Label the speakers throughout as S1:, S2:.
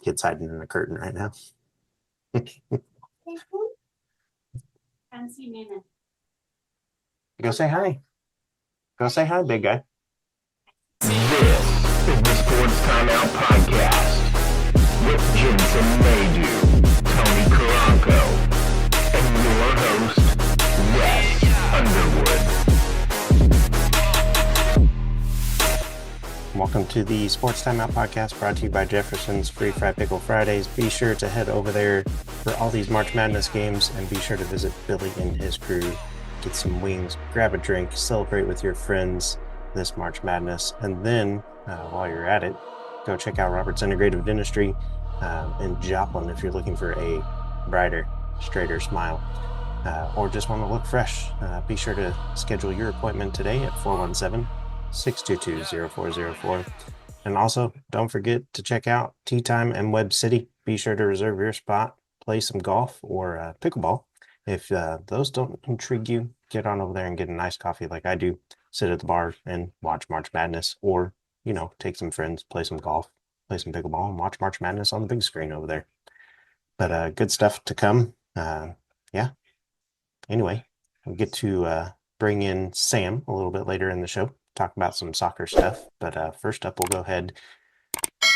S1: Kid's hiding in the curtain right now. Go say hi. Go say hi, big guy.
S2: This is the Sports Timeout Podcast with Jensen Maydew, Tony Caranco, and your host, Wes Underwood.
S1: Welcome to the Sports Timeout Podcast, brought to you by Jeffersons Free Fry Pickle Fridays. Be sure to head over there for all these March Madness games, and be sure to visit Billy and his crew. Get some wings, grab a drink, celebrate with your friends this March Madness, and then while you're at it, go check out Robert's Integrative Dentistry in Joplin if you're looking for a brighter, straighter smile, or just want to look fresh. Be sure to schedule your appointment today at 417-622-0404. And also, don't forget to check out TeeTime and Web City. Be sure to reserve your spot, play some golf or pickleball. If those don't intrigue you, get on over there and get a nice coffee like I do. Sit at the bar and watch March Madness, or, you know, take some friends, play some golf, play some pickleball, and watch March Madness on the big screen over there. But good stuff to come. Yeah. Anyway, we'll get to bring in Sam a little bit later in the show, talk about some soccer stuff. But first up, we'll go ahead,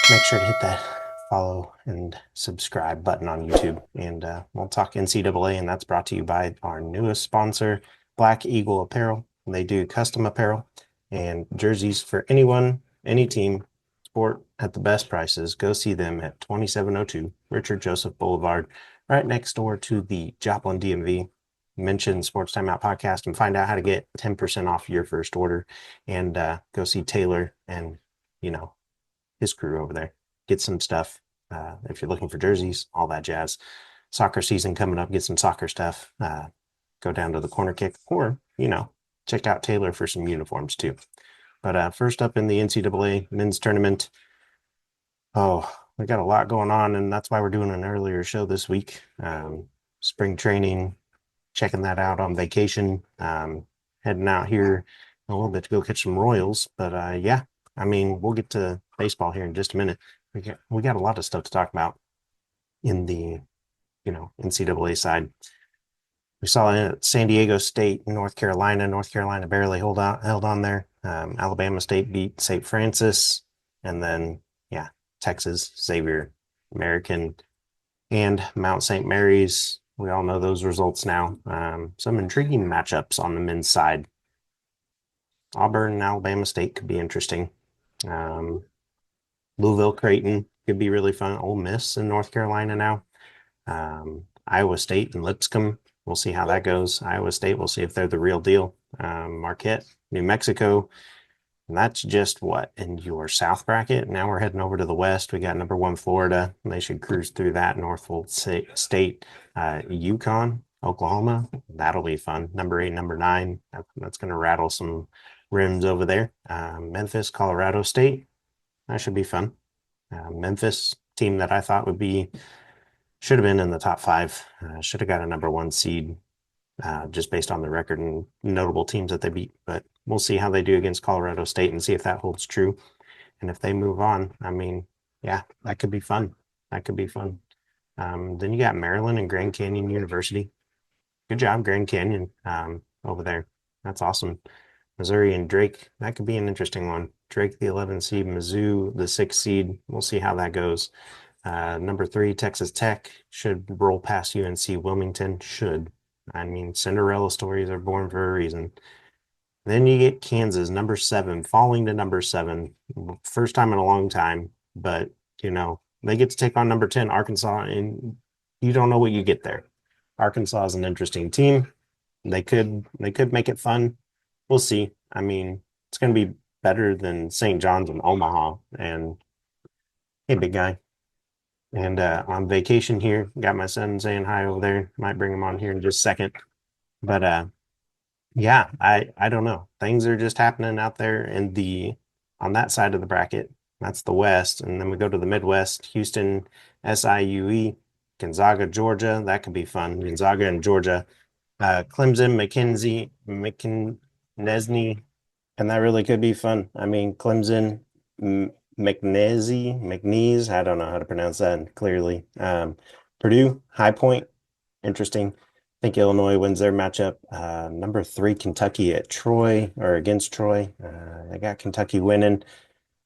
S1: make sure to hit that follow and subscribe button on YouTube. And we'll talk NCAA, and that's brought to you by our newest sponsor, Black Eagle Apparel. They do custom apparel and jerseys for anyone, any team, sport at the best prices. Go see them at 2702 Richard Joseph Boulevard, right next door to the Joplin DMV. Mention Sports Timeout Podcast and find out how to get 10% off your first order. And go see Taylor and, you know, his crew over there. Get some stuff if you're looking for jerseys, all that jazz. Soccer season coming up, get some soccer stuff. Go down to the corner kick, or, you know, check out Taylor for some uniforms too. But first up in the NCAA men's tournament, we got a lot going on, and that's why we're doing an earlier show this week. Spring training, checking that out on vacation, heading out here a little bit to go catch some Royals. But yeah, I mean, we'll get to baseball here in just a minute. We got a lot of stuff to talk about in the, you know, NCAA side. We saw it at San Diego State, North Carolina. North Carolina barely held on there. Alabama State beat St. Francis, and then Texas, Xavier, American, and Mount St. Mary's. We all know those results now. Some intriguing matchups on the men's side. Auburn and Alabama State could be interesting. Louisville, Creighton could be really fun. Ole Miss in North Carolina now. Iowa State and Lipscomb. We'll see how that goes. Iowa State, we'll see if they're the real deal. Marquette, New Mexico. And that's just what in your South bracket. Now we're heading over to the West. We got number 1 Florida. They should cruise through that. Norfolk State, UConn, Oklahoma. That'll be fun. Number 8, number 9. That's going to rattle some rims over there. Memphis, Colorado State. That should be fun. Memphis, team that I thought should have been in the top 5. Should have got a number 1 seed just based on the record and notable teams that they beat. But we'll see how they do against Colorado State and see if that holds true. And if they move on, I mean, yeah, that could be fun. That could be fun. Then you got Maryland and Grand Canyon University. Good job, Grand Canyon, over there. That's awesome. Missouri and Drake, that could be an interesting one. Drake, the 11 seed, Mizzou, the 6 seed. We'll see how that goes. Number 3, Texas Tech should roll past UNC Wilmington. Should. I mean, Cinderella stories are born for a reason. Then you get Kansas, number 7, falling to number 7. First time in a long time, but, you know, they get to take on number 10, Arkansas, and you don't know what you get there. Arkansas is an interesting team. They could make it fun. We'll see. I mean, it's going to be better than St. John's and Omaha. And hey, big guy. And on vacation here, got my son saying hi over there. Might bring him on here in just a second. But yeah, I don't know. Things are just happening out there on that side of the bracket. That's the West. And then we go to the Midwest, Houston, SIUE, Gonzaga, Georgia. That could be fun. Gonzaga and Georgia. Clemson, McKinney, and that really could be fun. I mean, Clemson, McNeese. I don't know how to pronounce that clearly. Purdue, High Point, interesting. I think Illinois wins their matchup. Number 3, Kentucky at Troy or against Troy. They got Kentucky winning.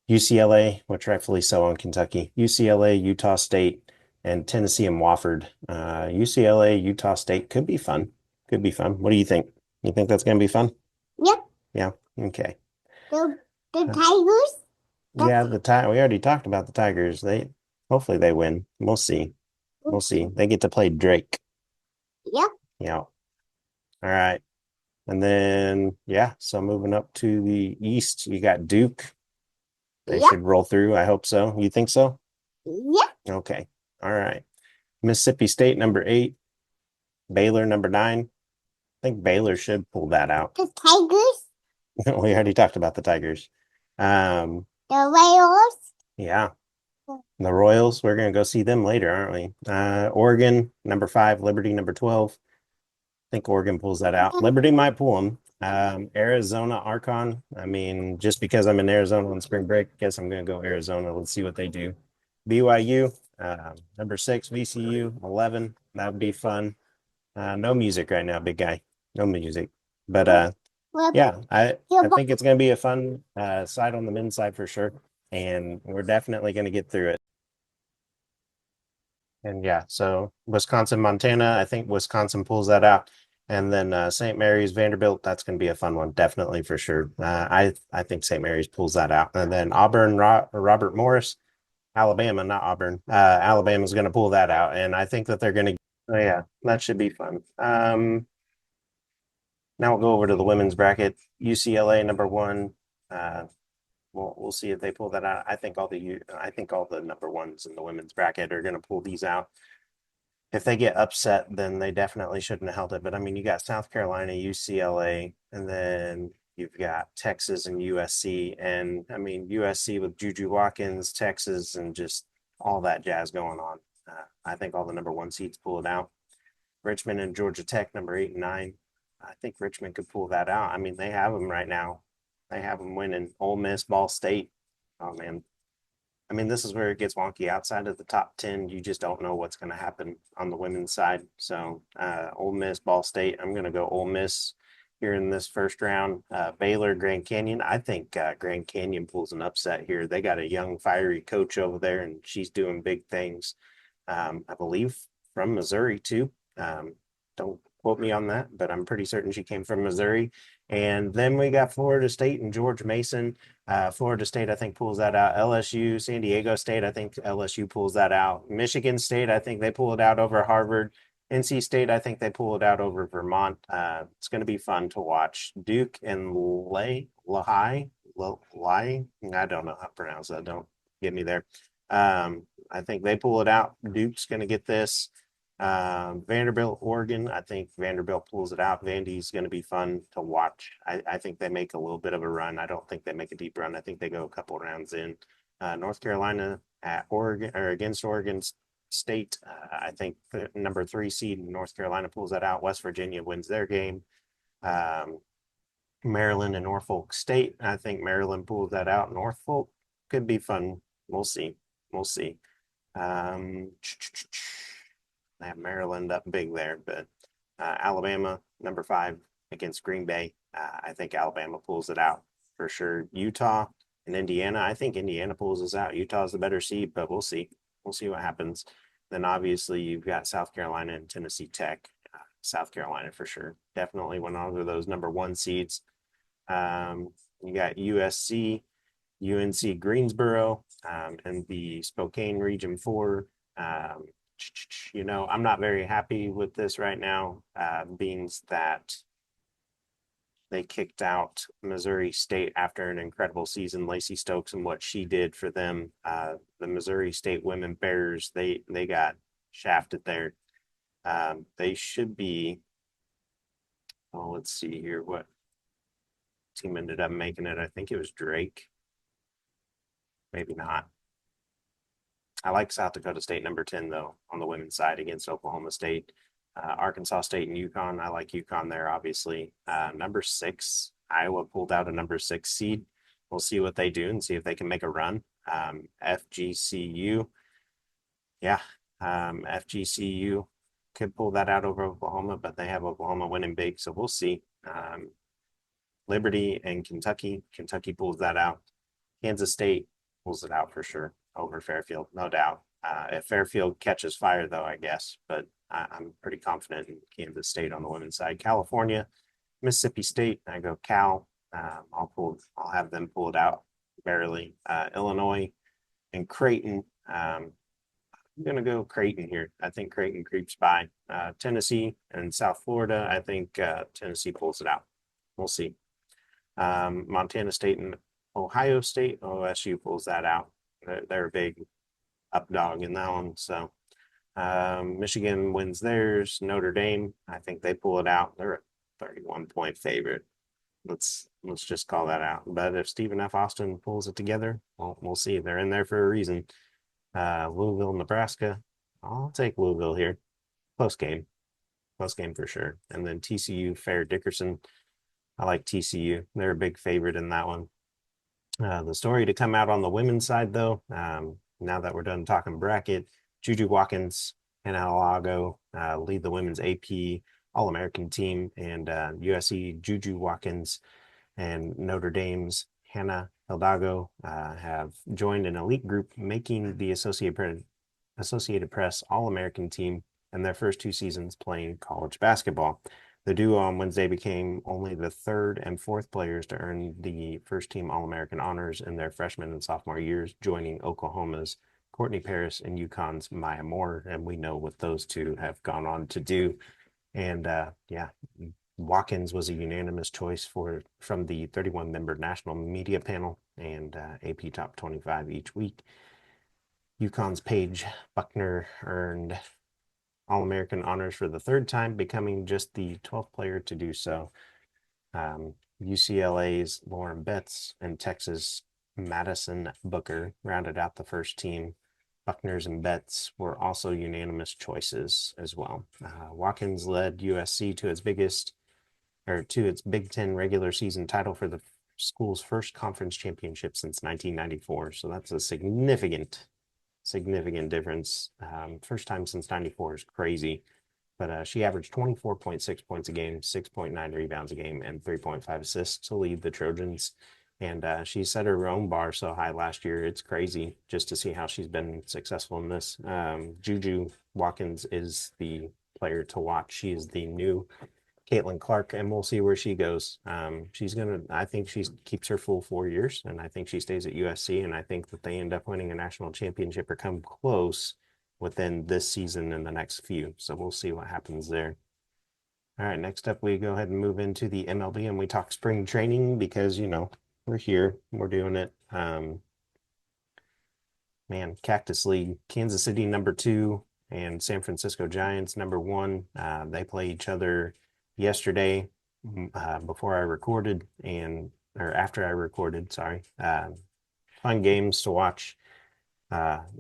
S1: UCLA, which rightfully so on Kentucky. UCLA, Utah State, and Tennessee and Wofford. UCLA, Utah State could be fun. Could be fun. What do you think? You think that's going to be fun?
S3: Yep.
S1: Yeah. Okay.
S3: The Tigers?
S1: Yeah, we already talked about the Tigers. Hopefully they win. We'll see. We'll see. They get to play Drake.
S3: Yep.
S1: Yeah. All right. And then so moving up to the East, you got Duke. They
S3: Yep.
S1: should roll through. I hope so. You think so?
S3: Yep.
S1: Okay. All right. Mississippi State, number 8. Baylor, number 9. I think Baylor should pull that out.
S3: The Tigers?
S1: We already talked about the Tigers.
S3: The Whales?
S1: Yeah. The Royals, we're going to go see them later, aren't we? Oregon, number 5. Liberty, number 12. I think Oregon pulls that out. Liberty might pull them. Arizona, Archon. I mean, just because I'm in Arizona on spring break, I guess I'm going to go Arizona. Let's see what they do. BYU, number 6. VCU, 11. That would be fun. No music right now, big guy. No music. But I think it's going to be a fun side on the men's side for sure. And we're definitely going to get through it. And so Wisconsin, Montana, I think Wisconsin pulls that out. And then St. Mary's, Vanderbilt, that's going to be a fun one, definitely for sure. I think St. Mary's pulls that out. And then Auburn, Robert Morris, Alabama, not Auburn. Alabama's going to pull that out. And I think that they're going to, that should be fun. Now we'll go over to the women's bracket. UCLA, number 1. We'll see if they pull that out. I think all the number 1s in the women's bracket are going to pull these out. If they get upset, then they definitely shouldn't have held it. But I mean, you got South Carolina, UCLA, and then you've got Texas and USC. And I mean, USC with JuJu Watkins, Texas, and just all that jazz going on. I think all the number 1 seeds pull it out. Richmond and Georgia Tech, number 8 and 9. I think Richmond could pull that out. I mean, they have them right now. They have them winning. Ole Miss, Ball State. Oh, man. I mean, this is where it gets wonky. Outside of the top 10, you just don't know what's going to happen on the women's side. So Ole Miss, Ball State, I'm going to go Ole Miss here in this first round. Baylor, Grand Canyon. I think Grand Canyon pulls an upset here. They got a young, fiery coach over there, and she's doing big things. I believe from Missouri, too. Don't quote me on that, but I'm pretty certain she came from Missouri. And then we got Florida State and George Mason. Florida State, I think, pulls that out. LSU, San Diego State, I think LSU pulls that out. Michigan State, I think they pull it out over Harvard. NC State, I think they pull it out over Vermont. It's going to be fun to watch. Duke and Lehigh, I don't know how to pronounce that. Don't get me there. I think they pull it out. Duke's going to get this. Vanderbilt, Oregon. I think Vanderbilt pulls it out. Vandy's going to be fun to watch. I think they make a little bit of a run. I don't think they make a deep run. I think they go a couple rounds in. North Carolina at Oregon or against Oregon State. I think the number 3 seed in North Carolina pulls that out. West Virginia wins their game. Maryland and Norfolk State. I think Maryland pulls that out. Norfolk could be fun. We'll see. I have Maryland up big there, but Alabama, number 5 against Green Bay. I think Alabama pulls it out for sure. Utah and Indiana. I think Indiana pulls this out. Utah's the better seed, but we'll see. We'll see what happens. Then obviously you've got South Carolina and Tennessee Tech. South Carolina for sure. Definitely went on to those number 1 seeds. You got USC, UNC Greensboro, and the Spokane Region 4. I'm not very happy with this right now, being that they kicked out Missouri State after an incredible season. Lacey Stokes and what she did for them. The Missouri State Women Bears, they got shafted there. They should be, let's see here what team ended up making it. I think it was Drake. Maybe not. I like South Dakota State number 10, though, on the women's side against Oklahoma State. Arkansas State and UConn. I like UConn there, obviously. Number 6, Iowa pulled out a number 6 seed. We'll see what they do and see if they can make a run. FGCU, yeah, FGCU could pull that out over Oklahoma, but they have Oklahoma winning big, so we'll see. Liberty and Kentucky. Kentucky pulls that out. Kansas State pulls it out for sure over Fairfield, no doubt. If Fairfield catches fire, though, I guess, but I'm pretty confident in Kansas State on the women's side. California, Mississippi State, I go Cal. I'll have them pull it out barely. Illinois and Creighton. I'm gonna go Creighton here. I think Creighton creeps by. Tennessee and South Florida. I think Tennessee pulls it out. We'll see. Montana State and Ohio State. OSU pulls that out. They're a big up dog in that one. So Michigan wins theirs. Notre Dame, I think they pull it out. They're a 31-point favorite. Let's just call that out. But if Stephen F. Austin pulls it together, well, we'll see. They're in there for a reason. Louisville, Nebraska. I'll take Louisville here. Close game for sure. And then TCU, Fair Dickerson. I like TCU. They're a big favorite in that one. The story to come out on the women's side, though, now that we're done talking bracket, JuJu Watkins and Alago lead the women's AP All-American team, and USC JuJu Watkins and Notre Dame's Hannah Hidalgo have joined an elite group, making the Associated Press All-American team in their first 2 seasons playing college basketball. The duo on Wednesday became only the 3rd and 4th players to earn the first team All-American honors in their freshman and sophomore years, joining Oklahoma's Courtney Paris and UConn's Maya Moore. And we know what those two have gone on to do. And yeah, Watkins was a unanimous choice from the 31-member national media panel and AP Top 25 each week. UConn's Paige Buckner earned All-American honors for the 3rd time, becoming just the 12th player to do so. UCLA's Lauren Betts and Texas' Madison Booker rounded out the first team. Buckner's and Betts were also unanimous choices as well. Watkins led USC to its Big Ten regular season title for the school's first conference championship since 1994. So that's a significant difference. First time since 94 is crazy, but she averaged 24.6 points a game, 6.9 rebounds a game, and 3.5 assists to lead the Trojans. And she set her own bar so high last year. It's crazy just to see how she's been successful in this. JuJu Watkins is the player to watch. She is the new Caitlin Clark, and we'll see where she goes. I think she keeps her full 4 years, and I think she stays at USC, and I think that they end up winning a national championship or come close within this season and the next few. So we'll see what happens there. All right, next up, we go ahead and move into the MLB, and we talk spring training because, we're here, we're doing it. Cactus League, Kansas City -- and San Francisco Giants #1. They play each other yesterday before I recorded or after I recorded, sorry. Fun games to watch.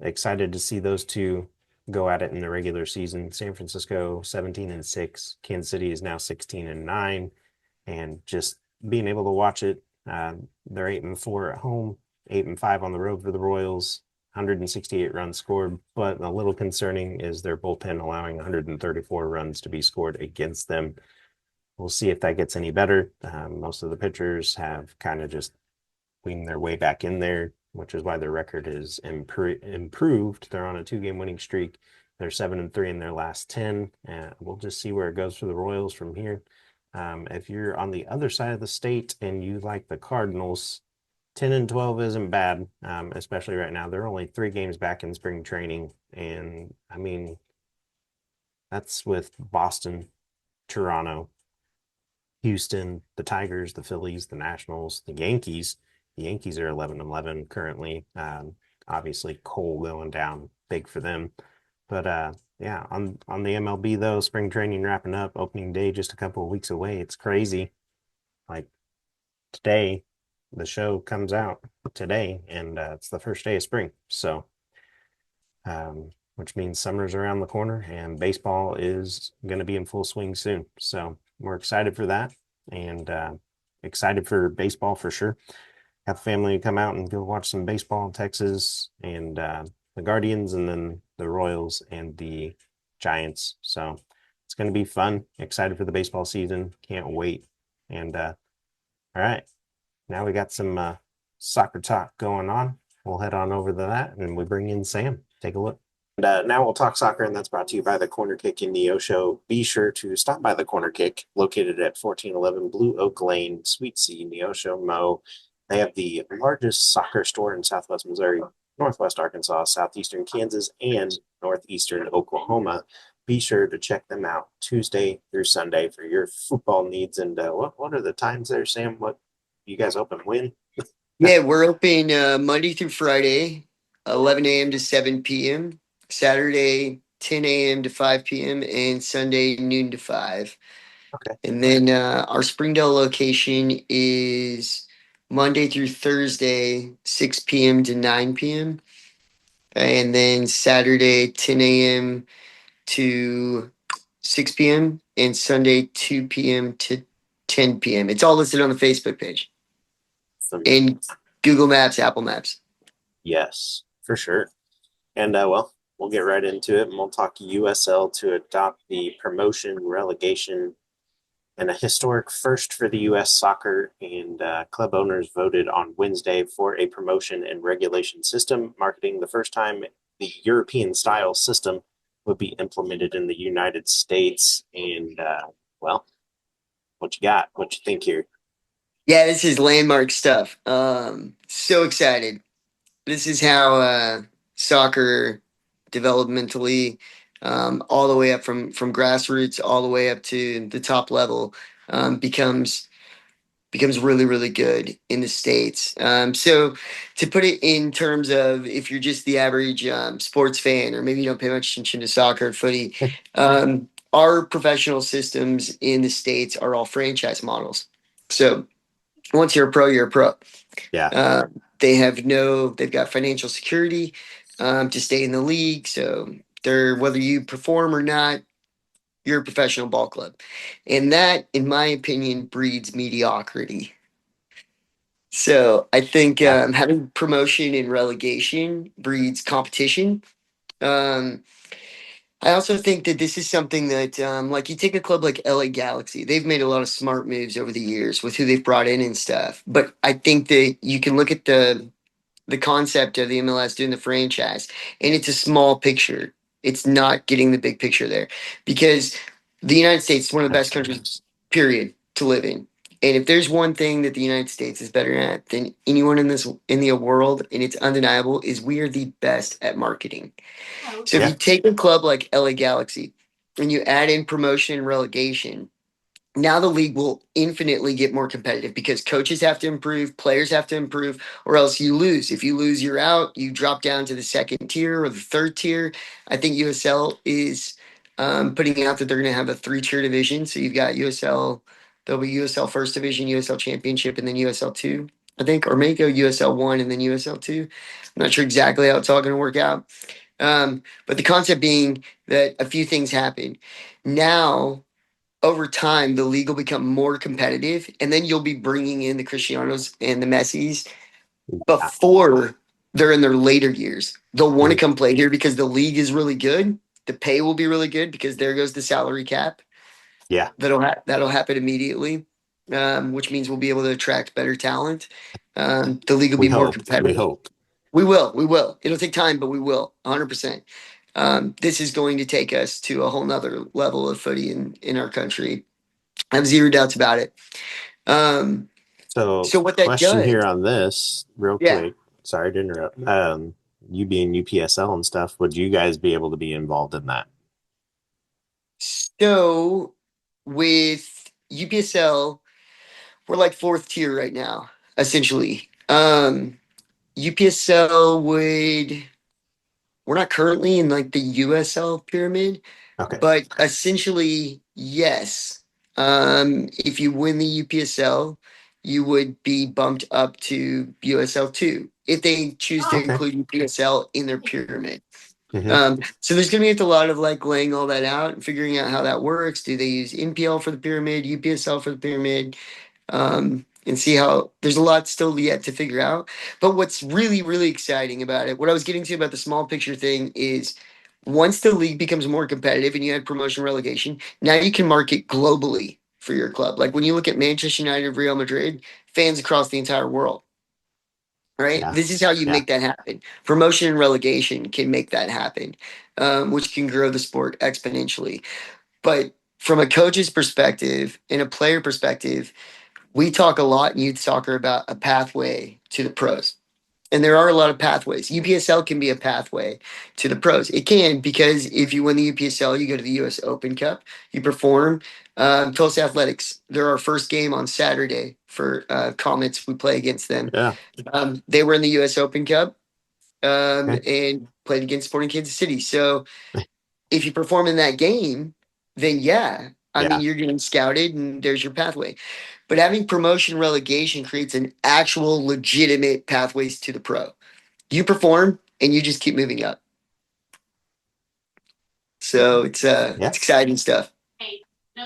S1: Excited to see those two go at it in the regular season. San Francisco 17-6. Kansas City is now 16-9. And just being able to watch it, they're 8-4 at home, 8-5 on the road for the Royals, 168 runs scored. But a little concerning is their bullpen allowing 134 runs to be scored against them. We'll see if that gets any better. Most of the pitchers have kind of just weaned their way back in there, which is why their record is improved. They're on a 2-game winning streak. They're 7-3 in their last 10. We'll just see where it goes for the Royals from here. If you're on the other side of the state and you like the Cardinals, 10-12 isn't bad, especially right now. They're only 3 games back in spring training. And I mean, that's with Boston, Toronto, Houston, the Tigers, the Phillies, the Nationals, the Yankees. The Yankees are 11-11 currently. Obviously, Cole going down, big for them. But yeah, on the MLB though, spring training wrapping up, opening day just a couple of weeks away. It's crazy. Like today, the show comes out today, and it's the first day of spring. So, which means summer's around the corner, and baseball is going to be in full swing soon. So we're excited for that, and excited for baseball for sure. have family come out and go watch some baseball in Texas and the Guardians and then the Royals and the Giants. So it's going to be fun. Excited for the baseball season. Can't wait. And all right, now we got some soccer talk going on. We'll head on over to that and we bring in Sam. Take a look. And now we'll talk soccer, and that's brought to you by the Corner Kick in Neosho. Be sure to stop by the Corner Kick, located at 1411 Blue Oak Lane, Suite C, Neosho, Mo. They have the largest soccer store in Southwest Missouri, Northwest Arkansas, Southeastern Kansas, and Northeastern Oklahoma. Be sure to check them out Tuesday through Sunday for your football needs. And what are the times there, Sam? What you guys open when?
S4: Yeah, we're open Monday through Friday, 11 a.m. to 7 p.m. Saturday, 10 a.m. to 5 p.m. and Sunday, noon to 5.
S1: Okay.
S4: And then our Springdale location is Monday through Thursday, 6 p.m. to 9 p.m. And then Saturday, 10 a.m. to 6 p.m. and Sunday, 2 p.m. to 10 p.m. It's all listed on the Facebook page and Google Maps, Apple Maps.
S1: Yes, for sure. And well, we'll get right into it and we'll talk USL to adopt the promotion, relegation, and a historic first for the U.S. soccer. And club owners voted on Wednesday for a promotion and regulation system, marking the first time the European style system would be implemented in the United States. And well, what you got? What you think here?
S4: Yeah, this is landmark stuff. So excited. This is how soccer developmentally, all the way up from grassroots all the way up to the top level, becomes really, really good in the States. So to put it in terms of if you're just the average sports fan, or maybe you don't pay much attention to soccer and footy, our professional systems in the States are all franchise models. So once you're a pro, you're a pro.
S1: Yeah.
S4: They've got financial security to stay in the league. So whether you perform or not, you're a professional ball club. And that, in my opinion, breeds mediocrity. So I think
S1: Yeah.
S4: having promotion and relegation breeds competition. Um, I also think that this is something that, like, you take a club like LA Galaxy, they've made a lot of smart moves over the years with who they've brought in and stuff. But I think that you can look at the concept of the MLS doing the franchise, and it's a small picture. It's not getting the big picture there, because the United States is one of the best countries, period, to live in. And if there's one thing that the United States is better at than anyone in the world, and it's undeniable, is we are the best at marketing. So if
S1: Yeah.
S4: you take a club like LA Galaxy and you add in promotion and relegation, now the league will infinitely get more competitive because coaches have to improve, players have to improve, or else you lose. If you lose, you're out. You drop down to the second tier or the third tier. I think USL is putting out that they're going to have a 3-tier division. So you've got USL, there'll be USL First Division, USL Championship, and then USL 2, I think, or may go USL 1 and then USL 2. I'm not sure exactly how it's all going to work out. But the concept being that a few things happen. Now, over time, the league will become more competitive, and then you'll be bringing in the Cristianos and the Messis before they're in their later years. They'll want to come play here because the league is really good. The pay will be really good because there goes the salary cap.
S1: Yeah.
S4: That'll happen immediately, which means we'll be able to attract better talent. The league will be more competitive.
S1: We hope.
S4: We will. It'll take time, but we will, 100%. This is going to take us to a whole nother level of footy in our country. I have zero doubts about it.
S1: So
S4: what that
S1: question
S4: does,
S1: here on this, real
S4: Yeah.
S1: quick. Sorry to interrupt. You being UPSL and stuff, would you guys be able to be involved in that?
S4: So with UPSL, we're like 4th tier right now, essentially. UPSL we're not currently in like the USL pyramid,
S1: Okay.
S4: but essentially, yes. If you win the UPSL, you would be bumped up to USL 2 if they choose to
S1: Okay.
S4: include UPSL in their pyramid.
S1: Mhm.
S4: So there's going to be a lot of like laying all that out and figuring out how that works. Do they use NPL for the pyramid, UPSL for the pyramid? and see how there's a lot still yet to figure out. But what's really, really exciting about it, what I was getting to about the small picture thing is once the league becomes more competitive and you have promotion relegation, now you can market globally for your club. Like when you look at Manchester United, Real Madrid, fans across the entire world, right?
S1: Yeah.
S4: This is how you
S1: Yeah.
S4: make that happen. Promotion and relegation can make that happen, which can grow the sport exponentially. But from a coach's perspective and a player perspective, we talk a lot in youth soccer about a pathway to the pros. And there are a lot of pathways. UPSL can be a pathway to the pros. It can because if you win the UPSL, you go to the US Open Cup, you perform. Tulsa Athletics, they're our first game on Saturday for Comets. We play against them.
S1: Yeah.
S4: They were in the US Open Cup
S1: Okay.
S4: and played against Sporting Kansas City. So if you perform in that game, then yeah, I mean,
S1: Yeah.
S4: you're getting scouted and there's your pathway. But having promotion relegation creates an actual legitimate pathways to the pro. You perform and you just keep moving up. So it's
S1: Yeah.
S4: exciting stuff.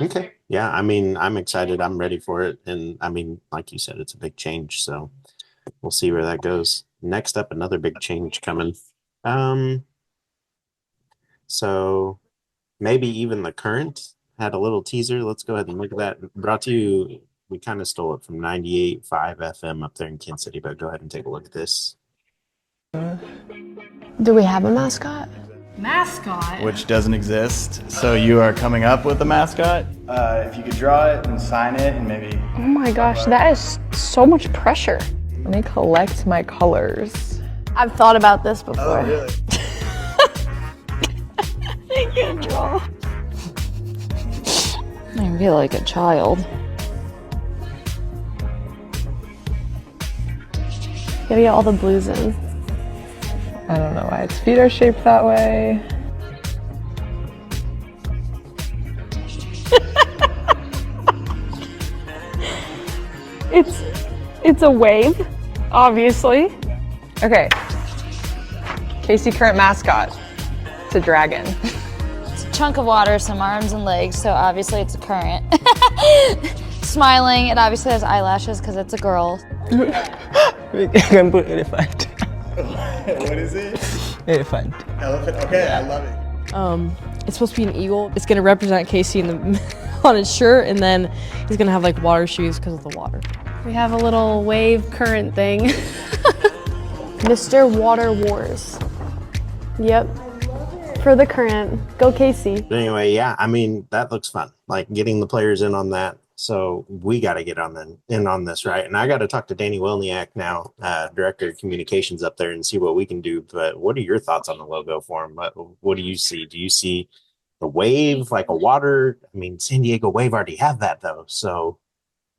S1: Okay. Yeah. I mean, I'm excited. I'm ready for it. And I mean, like you said, it's a big change. So we'll see where that goes. Next up, another big change coming. So maybe even the current had a little teaser. Let's go ahead and look at that. Brought to you, we kind of stole it from 98.5 FM up there in Kansas City, but go ahead and take a look at this.
S5: Do we have a mascot?
S6: Mascot?
S7: Which doesn't exist. So you are coming up with a mascot. If you could draw it and sign it and maybe...
S5: Oh my gosh, that is so much pressure. Let me collect my colors. I've thought about this before.
S7: Oh, really?
S5: I can't draw. I feel like a child. Gotta get all the blues in. I don't know why its feet are shaped that way. It's a wave, obviously. Okay. KC current mascot. It's a dragon.
S8: It's a chunk of water, some arms and legs, so obviously it's a current. Smiling, it obviously has eyelashes because it's a girl.
S9: Elephant.
S7: What is it?
S9: Elephant.
S7: Elephant? Okay, I love it.
S9: It's supposed to be an eagle. It's gonna represent Casey in the on his shirt, and then he's gonna have like water shoes because of the water.
S6: We have a little wave current thing.
S5: Mr. Water Wars.
S6: Yep. For the current. Go Casey.
S1: But anyway, yeah, I mean, that looks fun. Like getting the players in on that. So we got to get in on this, right? And I got to talk to Danny Welniak now, director of communications up there, and see what we can do. But what are your thoughts on the logo for him? What do you see? Do you see the wave, like a water? I mean, San Diego Wave already have that though. So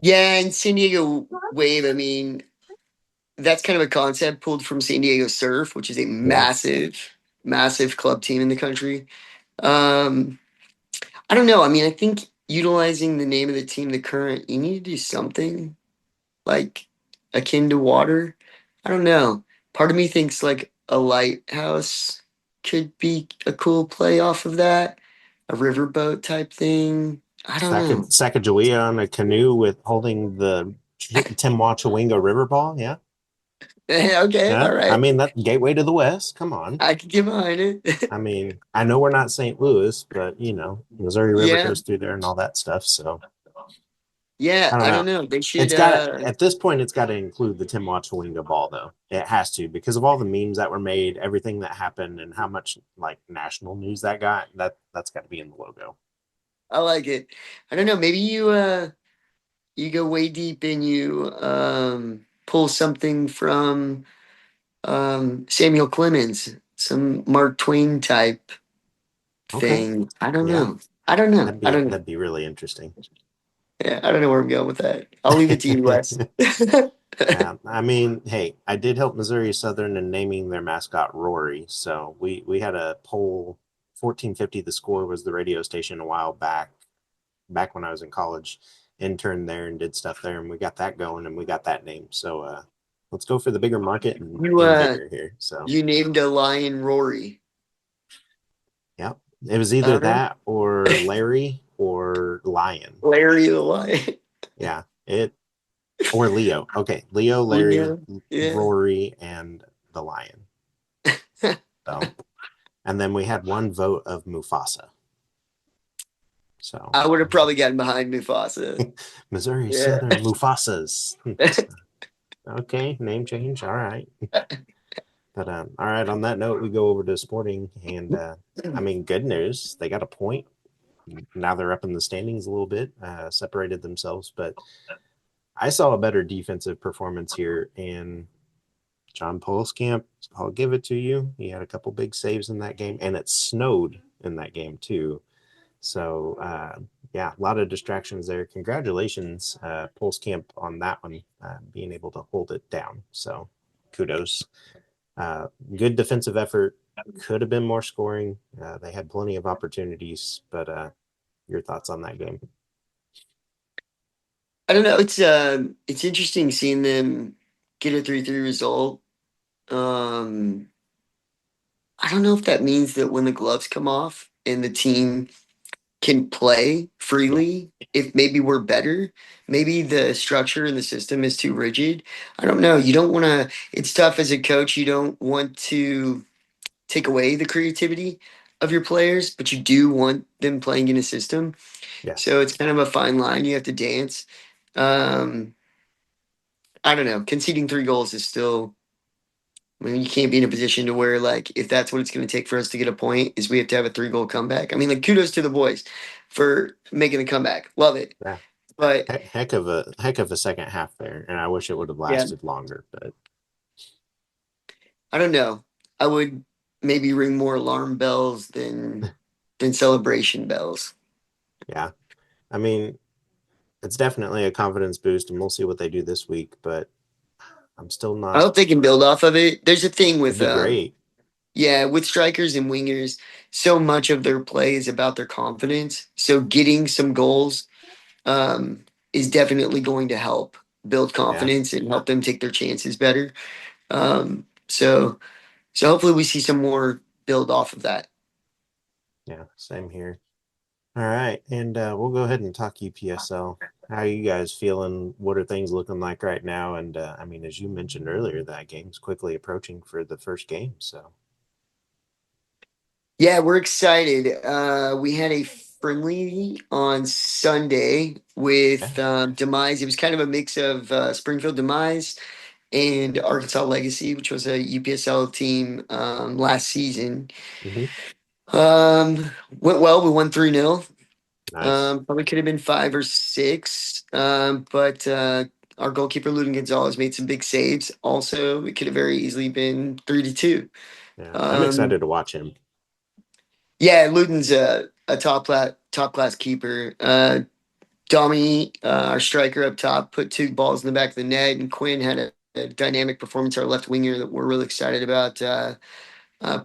S4: Yeah, and San Diego Wave, I mean, that's kind of a concept pulled from San Diego Surf, which is a massive, massive club team in the country. I don't know. I mean, I think utilizing the name of the team, the current, you need to do something like akin to water. I don't know. Part of me thinks like a lighthouse could be a cool play off of that, a riverboat type thing. I don't know.
S1: Sacagawea on a canoe with holding the Tim Wachawinga river ball. Yeah.
S4: Okay,
S1: Yeah.
S4: all right.
S1: I mean, that gateway to the West. Come on.
S4: I could get behind it.
S1: I mean, I know we're not St. Louis, but you know, Missouri River
S4: Yeah.
S1: goes through there and all that stuff. So
S4: Yeah,
S1: I
S4: I
S1: don't
S4: don't know. They should.
S1: it's got at this point, it's got to include the Tim Wachawinga ball, though. It has to because of all the memes that were made, everything that happened, and how much like national news that got. That's got to be in the logo.
S4: I like it. I don't know. Maybe you go way deep and you pull something from Samuel Clemens, some Mark Twain type
S1: Okay.
S4: thing. I don't
S1: Yeah.
S4: know. I don't know. I don't know.
S1: That'd be really interesting.
S4: Yeah, I don't know where I'm going with that. I'll leave it to you, Wes.
S1: Yeah, I mean, hey, I did help Missouri Southern in naming their mascot Rory. So we had a poll. 1450 The Score was the radio station a while back when I was in college. Interned there and did stuff there, and we got that going, and we got that name. So let's go for the bigger market and bigger here. So
S4: You named a lion Rory.
S1: yeah, it was either that or Larry or Lion.
S4: Larry the lion.
S1: Yeah, it Or Leo. Okay, Leo, Larry,
S4: Yeah.
S1: Rory, and the lion. So, and then we had one vote of Mufasa. So
S4: I would have probably gotten behind Mufasa.
S1: Missouri
S4: Yeah.
S1: Southern Mufasas. Okay, name change. All right. But all right, on that note, we go over to sporting, and I mean, good news. They got a point. Now they're up in the standings a little bit, separated themselves, but I saw a better defensive performance here, and John Polskamp, I'll give it to you. He had a couple big saves in that game, and it snowed in that game too. So, yeah, a lot of distractions there. Congratulations, Polskamp, on that one, being able to hold it down. So, kudos. Good defensive effort. Could have been more scoring. They had plenty of opportunities, but your thoughts on that game?
S4: I don't know. It's interesting seeing them get a 3-3 result. Um, I don't know if that means that when the gloves come off and the team can play
S1: Yeah,
S4: freely, if maybe we're better, maybe the structure in the system is too rigid. I don't know. You don't want to, it's tough as a coach. You don't want to take away the creativity of your players, but you do want them playing in a system.
S1: yes,
S4: So it's kind of a fine line you have to dance. Um, I don't know. Conceding 3 goals is still, I mean, you can't be in a position to where, like, if that's what it's going to take for us to get a point, is we have to have a 3 goal comeback. I mean, like, kudos to the boys for making the comeback. Love it.
S1: yeah.
S4: But
S1: Heck of a second half there, and I wish it would have
S4: yeah,
S1: lasted longer. But
S4: I don't know. I would maybe ring more alarm bells than celebration bells.
S1: yeah, I mean, it's definitely a confidence boost, and we'll see what they do this week. But I'm still
S4: I
S1: not.
S4: hope they can build off of it. There's a thing
S1: It'd
S4: with
S1: be great.
S4: yeah, with strikers and wingers, so much of their play is about their confidence. So getting some goals um, is definitely going to help build
S1: Yeah,
S4: confidence and help them take their chances better. Um, so so hopefully we see some more build off of that.
S1: yeah, same here. All right, and we'll go ahead and talk UPSL. How are you guys feeling? What are things looking like right now? And I mean, as you mentioned earlier, that game's quickly approaching for the first game. So
S4: Yeah, we're excited. We had a friendly on Sunday
S1: yeah,
S4: with Demise. It was kind of a mix of Springfield Demise and Arkansas Legacy, which was a UPSL team last season.
S1: hmm,
S4: Went well. We won 3-0.
S1: nice.
S4: Probably could have been 5 or 6. But our goalkeeper Ludin Gonzalez made some big saves. Also, it could have very easily been 3-2.
S1: Yeah, I'm
S4: Um,
S1: excited to watch him.
S4: yeah, Ludin's a top class keeper. Domi, our striker up top, put 2 balls in the back of the net, and Quinn had a dynamic performance. Our left winger that we're really excited about.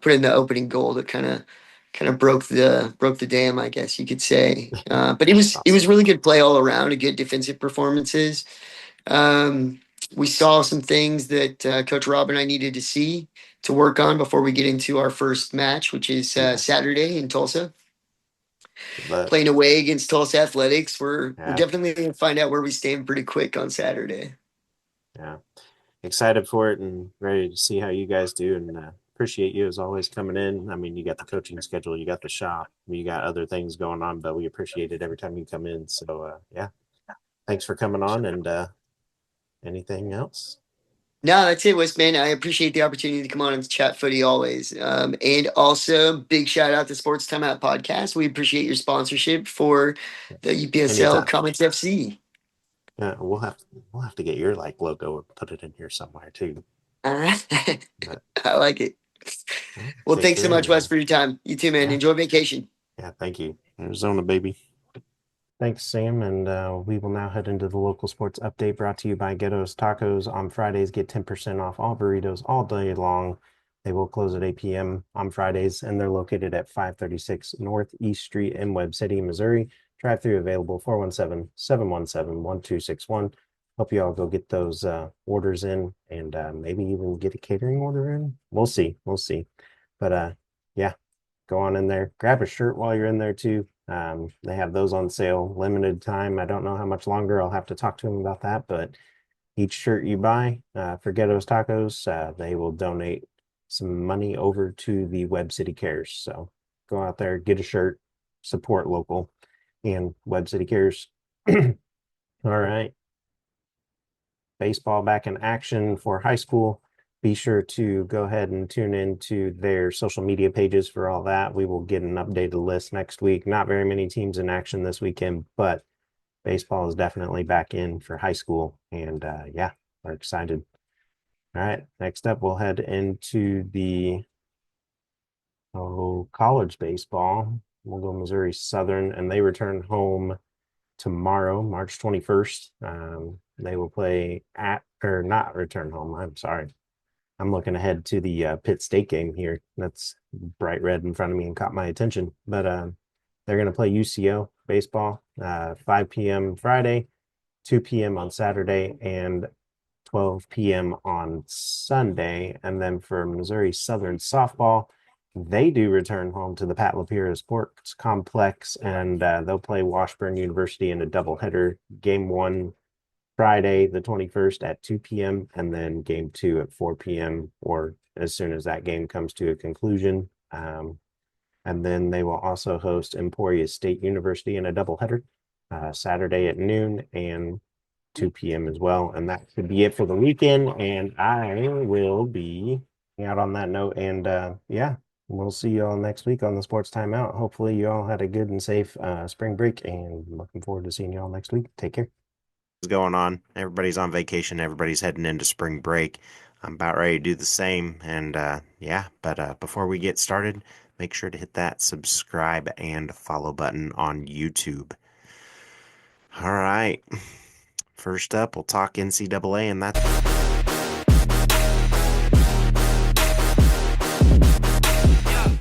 S4: Put in the opening goal that kind of broke the dam, I guess you could say. But it was
S1: Awesome.
S4: really good play all around, a good defensive performances. Um, we saw some things that Coach Rob and I needed to see to work on before we get into our first match, which is
S1: Yeah,
S4: Saturday in Tulsa,
S1: but
S4: playing away against Tulsa Athletics. We're
S1: yeah,
S4: definitely going to find out where we stand pretty quick on Saturday.
S1: yeah, excited for it and ready to see how you guys do. And appreciate you as always coming in. I mean, you got the coaching schedule, you got the shop, you got other things going on, but we appreciate it every time you come in. So yeah, thanks for coming on. And anything else?
S4: No, that's it, Westman. I appreciate the opportunity to come on and chat footy always. And also, big shout out to Sports Timeout Podcast. We appreciate your sponsorship for the UPSL
S1: Anytime.
S4: Comments FC.
S1: Yeah, we'll have to get your like logo and put it in here somewhere too.
S4: Uh,
S1: But
S4: I like it. Well,
S1: take
S4: thanks so
S1: care
S4: much,
S1: and
S4: Wes, for your time. You too, man.
S1: yeah,
S4: Enjoy vacation.
S1: yeah, thank you. Arizona baby. Thanks, Sam. And we will now head into the local sports update brought to you by Ghetto Tacos. On Fridays, get 10% off all burritos all day long. They will close at 8 p.m. on Fridays, and they're located at 536 Northeast Street in Webb City, Missouri. Drive through available 417-717-1261. Hope you all go get those orders in and maybe even get a catering order in. We'll see. We'll see. But yeah, go on in there, grab a shirt while you're in there too. They have those on sale, limited time. I don't know how much longer. I'll have to talk to him about that, but each shirt you buy for Ghetto Tacos, they will donate some money over to the Web City Cares. So go out there, get a shirt, support local and Web City Cares. All right. Baseball back in action for high school. Be sure to go ahead and tune into their social media pages for all that. We will get an updated list next week. Not very many teams in action this weekend, but baseball is definitely back in for high school. And yeah, we're excited. All right, next up, we'll head into the college baseball. We'll go Missouri Southern, and they return home tomorrow, March 21st. They will play at, or not return home. I'm sorry. I'm looking ahead to the Pitt State game here. That's bright red in front of me and caught my attention. But they're going to play UCO baseball 5 p.m. Friday, 2 p.m. on Saturday, and 12 p.m. on Sunday. And then for Missouri Southern softball, they do return home to the Pat Lapira Sports Complex, and they'll play Washburn University in a doubleheader. Game 1 Friday, the 21st at 2 p.m., and then game 2 at 4 p.m., or as soon as that game comes to a conclusion. And then they will also host Emporia State University in a doubleheader Saturday at noon and 2 p.m. as well. And that could be it for the weekend. And I will be out on that note. And yeah, we'll see you all next week on the Sports Timeout. Hopefully you all had a good and safe spring break, and looking forward to seeing you all next week. Take care. What's going on? Everybody's on vacation. Everybody's heading into spring break. I'm about ready to do the same. And yeah, but before we get started, make sure to hit that subscribe and follow button on YouTube. All right. First up, we'll talk NCAA, and that's